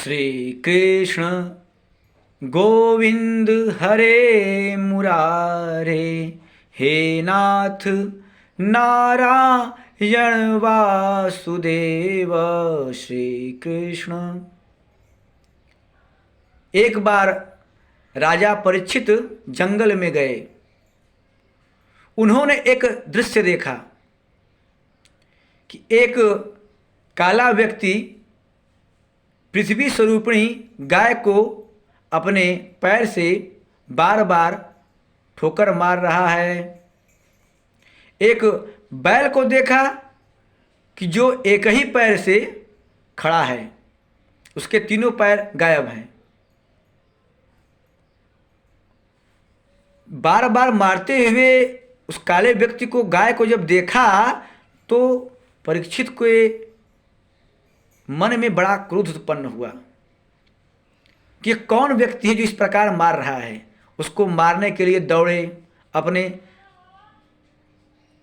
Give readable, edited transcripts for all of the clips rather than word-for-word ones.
श्री कृष्ण गोविंद हरे मुरारे, हे नाथ नारायण वासुदेव। श्री कृष्ण। एक बार राजा परीक्षित जंगल में गए। उन्होंने एक दृश्य देखा कि एक काला व्यक्ति पृथ्वी स्वरूपिणी गाय को अपने पैर से बार बार ठोकर मार रहा है। एक बैल को देखा कि जो एक ही पैर से खड़ा है, उसके तीनों पैर गायब हैं। बार बार मारते हुए उस काले व्यक्ति को, गाय को जब देखा तो परीक्षित के मन में बड़ा क्रोध उत्पन्न हुआ कि कौन व्यक्ति है जो इस प्रकार मार रहा है। उसको मारने के लिए दौड़े, अपने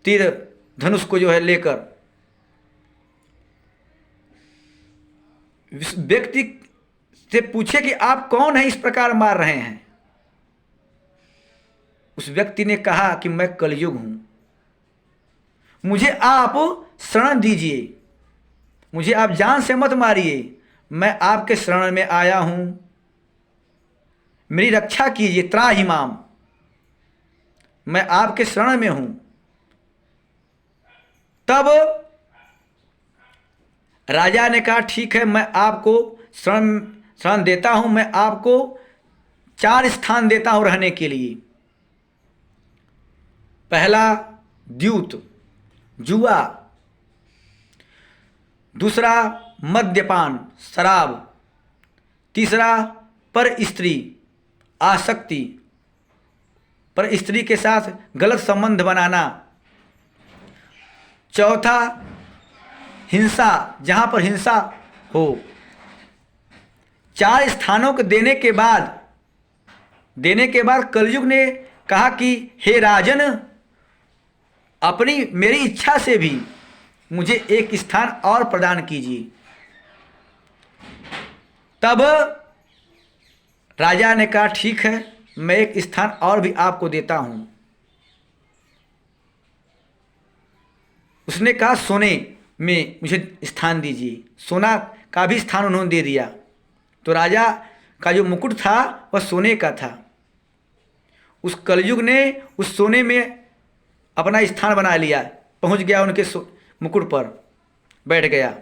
तीर धनुष को जो है लेकर। व्यक्ति से पूछे कि आप कौन हैं, इस प्रकार मार रहे हैं। उस व्यक्ति ने कहा कि मैं कलयुग हूं, मुझे आप शरण दीजिए, मुझे आप जान से मत मारिए, मैं आपके शरण में आया हूं, मेरी रक्षा कीजिए, त्राहि माम, मैं आपके शरण में हूं। तब राजा ने कहा ठीक है, मैं आपको शरण देता हूं, मैं आपको 4 स्थान देता हूं रहने के लिए। पहला द्यूत, जुआ। दूसरा मद्यपान, शराब। तीसरा पर स्त्री, आसक्ति, पर स्त्री के साथ गलत संबंध बनाना। चौथा हिंसा, जहां पर हिंसा हो। 4 स्थानों को देने के बाद कलयुग ने कहा कि हे राजन, मेरी इच्छा से भी मुझे एक स्थान और प्रदान कीजिए। तब राजा ने कहा ठीक है, मैं एक स्थान और भी आपको देता हूं। उसने कहा सोने में मुझे स्थान दीजिए। सोना का भी स्थान उन्होंने दे दिया। तो राजा का जो मुकुट था वह सोने का था। उस कलयुग ने उस सोने में अपना स्थान बना लिया, पहुंच गया उनके मुकुट पर, बैठ गया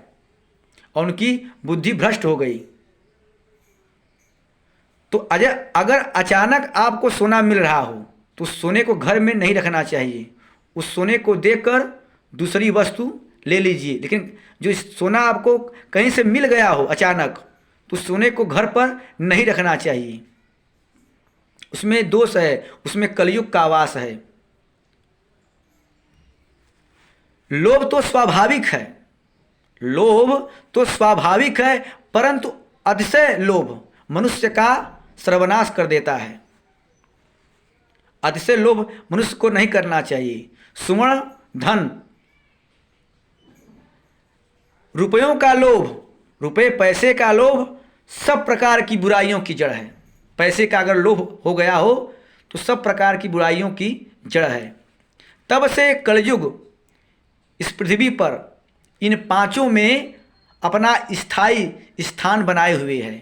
और उनकी बुद्धि भ्रष्ट हो गई। तो अगर अचानक आपको सोना मिल रहा हो तो उस सोने को घर में नहीं रखना चाहिए। उस सोने को देकर दूसरी वस्तु ले लीजिए। लेकिन जो सोना आपको कहीं से मिल गया हो अचानक, तो सोने को घर पर नहीं रखना चाहिए। उसमें दोष है, उसमें कलयुग का वास है। लोभ तो स्वाभाविक है, लोभ तो स्वाभाविक है, परंतु अतिशय लोभ मनुष्य का सर्वनाश कर देता है। अतिशय लोभ मनुष्य को नहीं करना चाहिए। सुवर्ण धन, रुपयों का लोभ, रुपये पैसे का लोभ सब प्रकार की बुराइयों की जड़ है। पैसे का अगर लोभ हो गया हो तो सब प्रकार की बुराइयों की जड़ है। तब से कलयुग इस पृथ्वी पर इन 5 में अपना स्थायी स्थान बनाए हुए है।